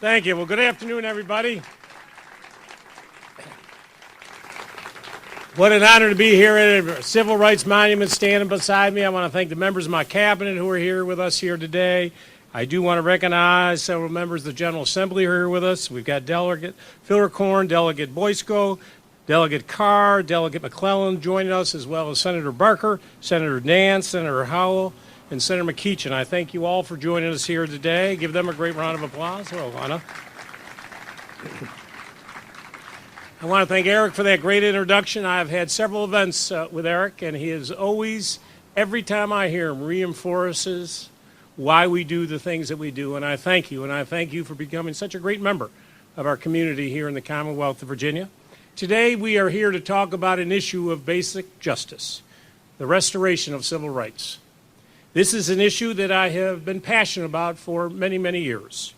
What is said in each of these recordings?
Thank you. Well, good afternoon, everybody. What an honor to be here at a Civil Rights Monument standing beside me. I want to thank the members of my cabinet who are here with us here today. I do want to recognize several members of the General Assembly who are here with us. We've got Delegate Fillercorn, Delegate Boysko, Delegate Carr, Delegate McClellan joining us, as well as Senator Barker, Senator Nance, Senator Howell, and Senator McEachin. I thank you all for joining us here today. Give them a great round of applause. Hello, Anna. I want to thank Eric for that great introduction. I've had several events with Eric, and he is always, every time I hear him, reinforces why we do the things that we do. And I thank you, and I thank you for becoming such a great member of our community here in the Commonwealth of Virginia. Today, we are here to talk about an issue of basic justice, the restoration of civil rights. This is an issue that I have been passionate about for many, many years.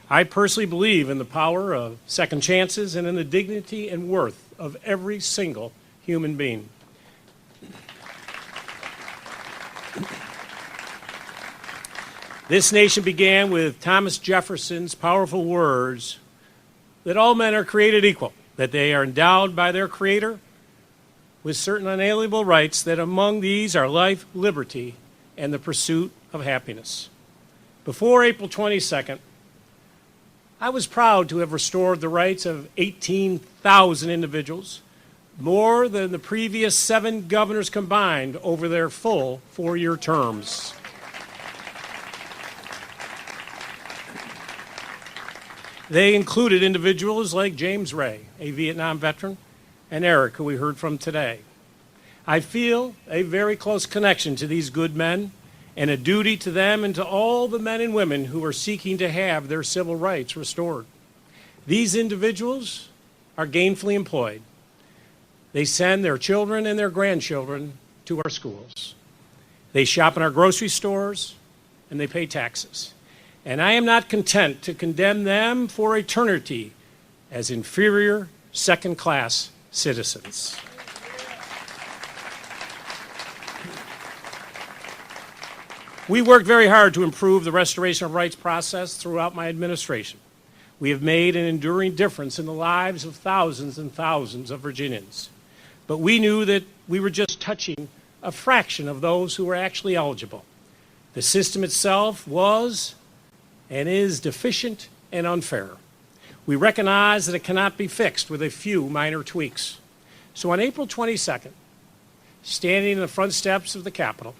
I personally believe in the power of second chances and in the dignity and worth of every single human being. This nation began with Thomas Jefferson's powerful words that all men are created equal, that they are endowed by their Creator with certain unalienable rights, that among these are life, liberty, and the pursuit of happiness. Before April 22nd, I was proud to have restored the rights of 18,000 individuals, more than the previous 7 governors combined over their full 4-year terms. They included individuals like James Ray, a Vietnam veteran, and Eric, who we heard from today. I feel a very close connection to these good men and a duty to them and to all the men and women who are seeking to have their civil rights restored. These individuals are gainfully employed. They send their children and their grandchildren to our schools. They shop in our grocery stores, and they pay taxes. And I am not content to condemn them for eternity as inferior, second-class citizens. We worked very hard to improve the restoration of rights process throughout my administration. We have made an enduring difference in the lives of thousands and thousands of Virginians. But we knew that we were just touching a fraction of those who were actually eligible. The system itself was and is deficient and unfair. We recognize that it cannot be fixed with a few minor tweaks. So on April 22nd, standing in the front steps of the Capitol,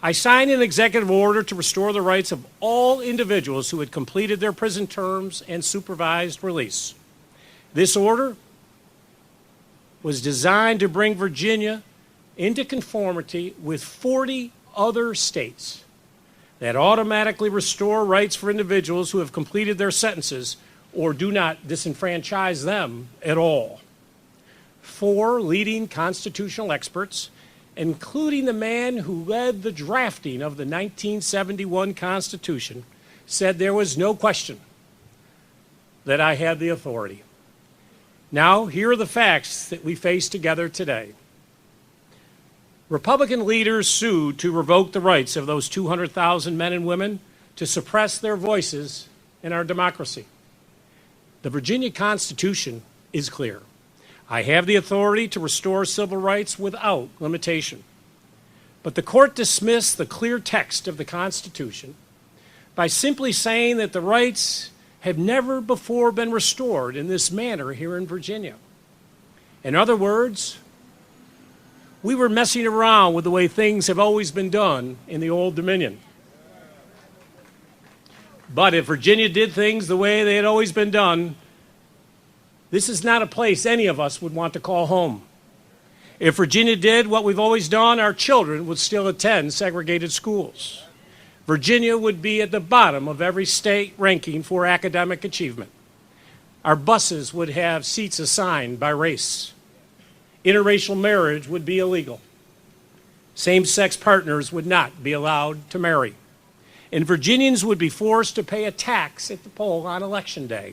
I signed an executive order to restore the rights of all individuals who had completed their prison terms and supervised release. This order was designed to bring Virginia into conformity with 40 other states that automatically restore rights for individuals who have completed their sentences or do not disenfranchise them at all. 4 leading constitutional experts, including the man who led the drafting of the 1971 Constitution, said there was no question that I had the authority. Now, here are the facts that we face together today. Republican leaders sued to revoke the rights of those 200,000 men and women to suppress their voices in our democracy. The Virginia Constitution is clear. I have the authority to restore civil rights without limitation. But the court dismissed the clear text of the Constitution by simply saying that the rights have never before been restored in this manner here in Virginia. In other words, we were messing around with the way things have always been done in the Old Dominion. But if Virginia did things the way they had always been done, this is not a place any of us would want to call home. If Virginia did what we've always done, our children would still attend segregated schools. Virginia would be at the bottom of every state ranking for academic achievement. Our buses would have seats assigned by race. Interracial marriage would be illegal. Same-sex partners would not be allowed to marry. And Virginians would be forced to pay a tax at the poll on Election Day.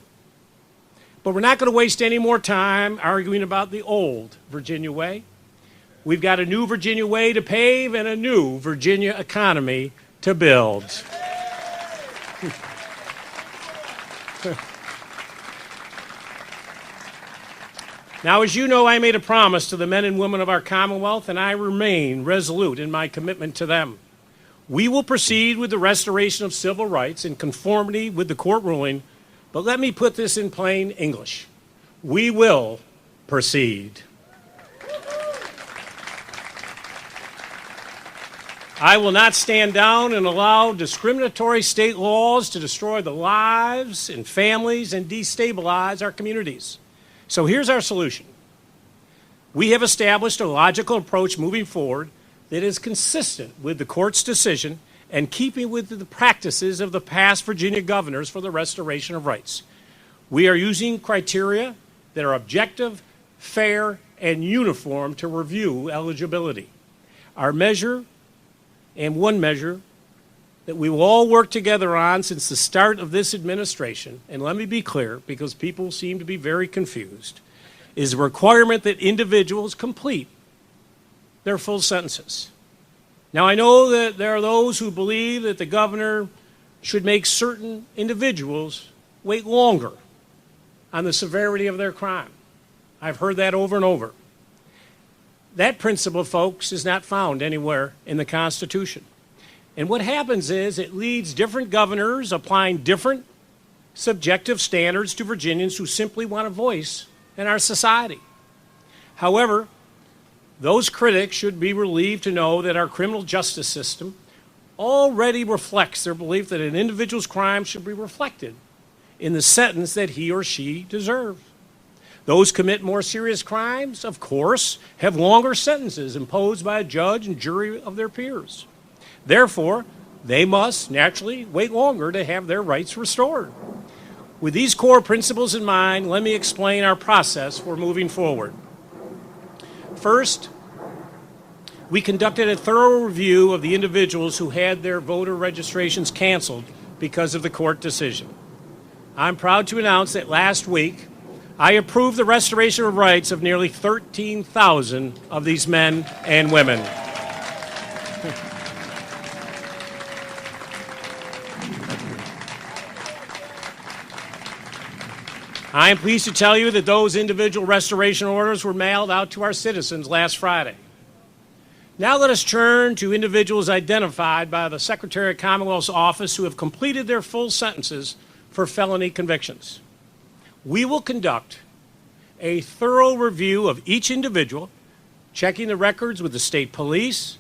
But we're not going to waste any more time arguing about the old Virginia way. We've got a new Virginia way to pave and a new Virginia economy to build. Now, as you know, I made a promise to the men and women of our Commonwealth, and I remain resolute in my commitment to them. We will proceed with the restoration of civil rights in conformity with the court ruling, but let me put this in plain English. We will proceed. I will not stand down and allow discriminatory state laws to destroy the lives and families and destabilize our communities. So here's our solution. We have established a logical approach moving forward that is consistent with the court's decision and keeping with the practices of the past Virginia governors for the restoration of rights. We are using criteria that are objective, fair, and uniform to review eligibility. Our measure, and one measure that we will all work together on since the start of this administration, and let me be clear because people seem to be very confused, is a requirement that individuals complete their full sentences. Now, I know that there are those who believe that the governor should make certain individuals wait longer on the severity of their crime. I've heard that over and over. That principle, folks, is not found anywhere in the Constitution. And what happens is it leads different governors applying different subjective standards to Virginians who simply want a voice in our society. However, those critics should be relieved to know that our criminal justice system already reflects their belief that an individual's crime should be reflected in the sentence that he or she deserves. Those commit more serious crimes, of course, have longer sentences imposed by a judge and jury of their peers. Therefore, they must naturally wait longer to have their rights restored. With these core principles in mind, let me explain our process for moving forward. First, we conducted a thorough review of the individuals who had their voter registrations canceled because of the court decision. I'm proud to announce that last week, I approved the restoration of rights of nearly 13,000 of these men and women. I am pleased to tell you that those individual restoration orders were mailed out to our citizens last Friday. Now let us turn to individuals identified by the Secretary of Commonwealth's office who have completed their full sentences for felony convictions. We will conduct a thorough review of each individual, checking the records with the state police,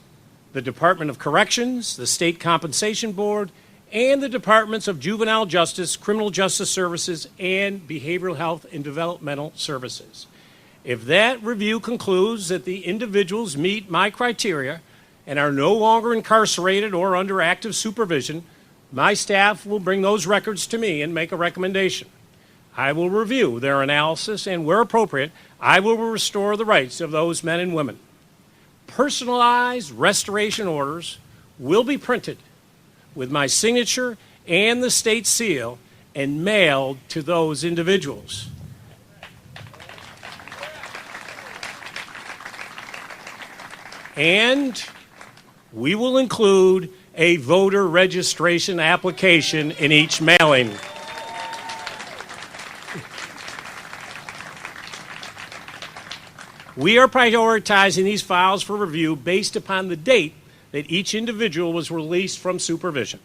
the Department of Corrections, the State Compensation Board, and the Departments of Juvenile Justice, Criminal Justice Services, and Behavioral Health and Developmental Services. If that review concludes that the individuals meet my criteria and are no longer incarcerated or under active supervision, my staff will bring those records to me and make a recommendation. I will review their analysis, and where appropriate, I will restore the rights of those men and women. Personalized restoration orders will be printed with my signature and the state seal and mailed to those individuals. And we will include a voter registration application in each mailing. We are prioritizing these files for review based upon the date that each individual was released from supervision.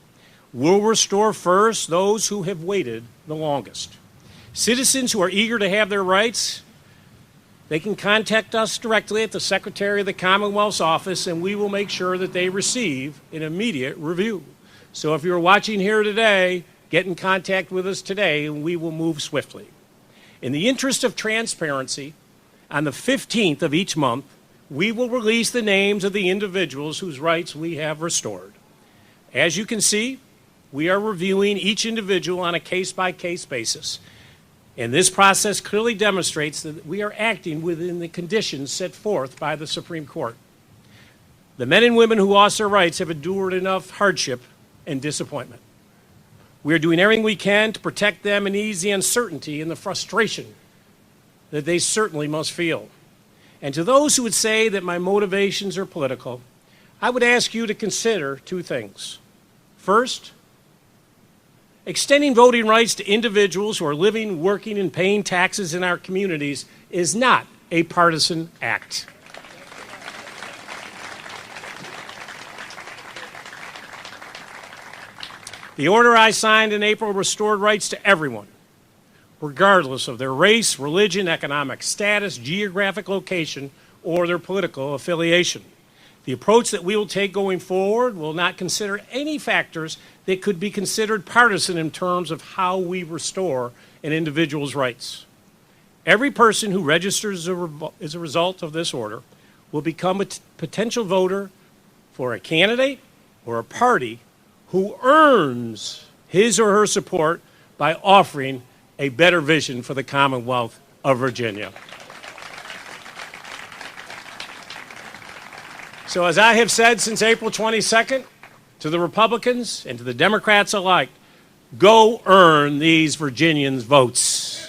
We'll restore first those who have waited the longest. Citizens who are eager to have their rights, they can contact us directly at the Secretary of the Commonwealth's office, and we will make sure that they receive an immediate review. So if you're watching here today, get in contact with us today, and we will move swiftly. In the interest of transparency, on the 15th of each month, we will release the names of the individuals whose rights we have restored. As you can see, we are reviewing each individual on a case-by-case basis. And this process clearly demonstrates that we are acting within the conditions set forth by the Supreme Court. The men and women who lost their rights have endured enough hardship and disappointment. We are doing everything we can to protect them and ease the uncertainty and the frustration that they certainly must feel. And to those who would say that my motivations are political, I would ask you to consider two things. First, extending voting rights to individuals who are living, working, and paying taxes in our communities is not a partisan act. The order I signed in April restored rights to everyone, regardless of their race, religion, economic status, geographic location, or their political affiliation. The approach that we will take going forward will not consider any factors that could be considered partisan in terms of how we restore an individual's rights. Every person who registers as a result of this order will become a potential voter for a candidate or a party who earns his or her support by offering a better vision for the Commonwealth of Virginia. So as I have said since April 22nd, to the Republicans and to the Democrats alike, go earn these Virginians' votes.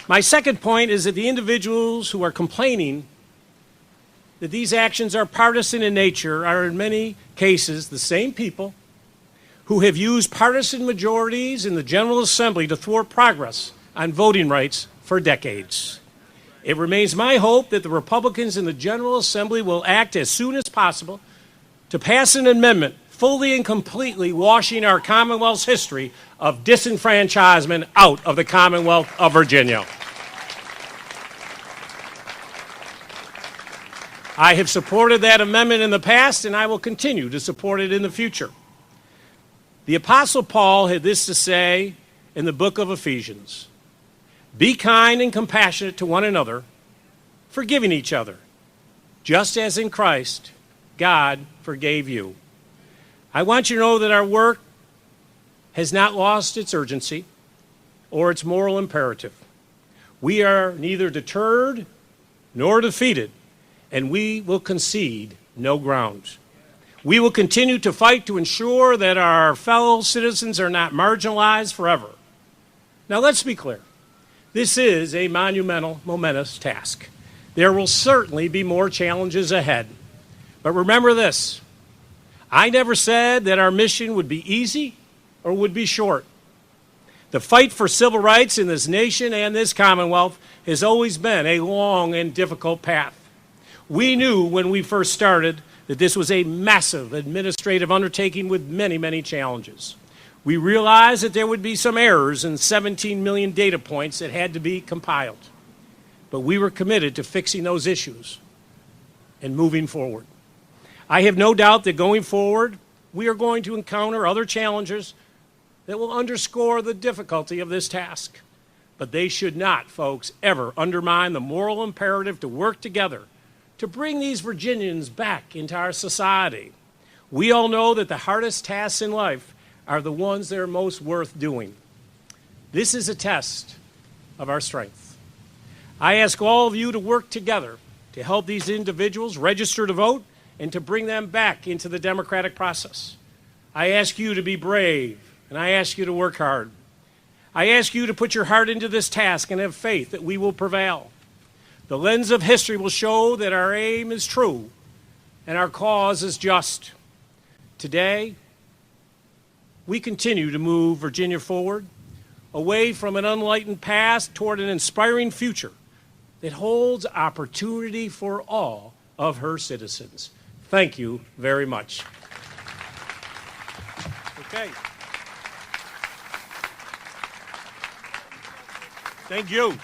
My second point is that the individuals who are complaining that these actions are partisan in nature are in many cases the same people who have used partisan majorities in the General Assembly to thwart progress on voting rights for decades. It remains my hope that the Republicans in the General Assembly will act as soon as possible to pass an amendment fully and completely washing our Commonwealth's history of disenfranchisement out of the Commonwealth of Virginia. I have supported that amendment in the past, and I will continue to support it in the future. The Apostle Paul had this to say in the book of Ephesians: "Be kind and compassionate to one another, forgiving each other, just as in Christ God forgave you." I want you to know that our work has not lost its urgency or its moral imperative. We are neither deterred nor defeated, and we will concede no ground. We will continue to fight to ensure that our fellow citizens are not marginalized forever. Now let's be clear. This is a momentous task. There will certainly be more challenges ahead. But remember this: I never said that our mission would be easy or would be short. The fight for civil rights in this nation and this Commonwealth has always been a long and difficult path. We knew when we first started that this was a massive administrative undertaking with many, many challenges. We realized that there would be some errors in 17 million data points that had to be compiled. But we were committed to fixing those issues and moving forward. I have no doubt that going forward, we are going to encounter other challenges that will underscore the difficulty of this task. But they should not, folks, ever undermine the moral imperative to work together to bring these Virginians back into our society. We all know that the hardest tasks in life are the ones that are most worth doing. This is a test of our strength. I ask all of you to work together to help these individuals register to vote and to bring them back into the democratic process. I ask you to be brave, and I ask you to work hard. I ask you to put your heart into this task and have faith that we will prevail. The lens of history will show that our aim is true and our cause is just. Today, we continue to move Virginia forward, away from an unenlightened past toward an inspiring future that holds opportunity for all of her citizens. Thank you very much. Okay. Thank you.